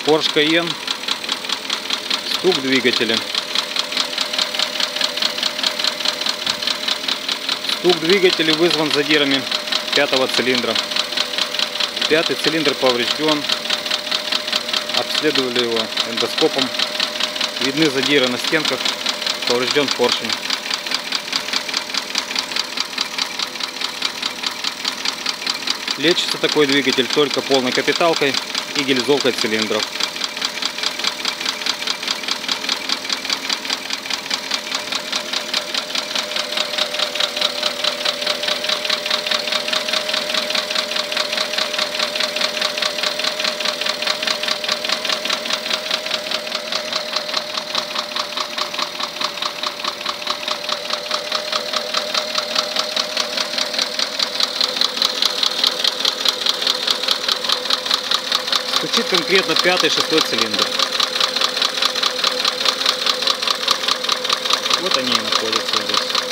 Porsche Cayenne. Стук двигателя. Стук двигателя вызван задирами пятого цилиндра. Пятый цилиндр поврежден. Обследовали его эндоскопом. Видны задиры на стенках. Поврежден поршень. Лечится такой двигатель только полной капиталкой и гильзовкой цилиндров. Стучит конкретно пятый, шестой цилиндр. Вот они и находятся здесь.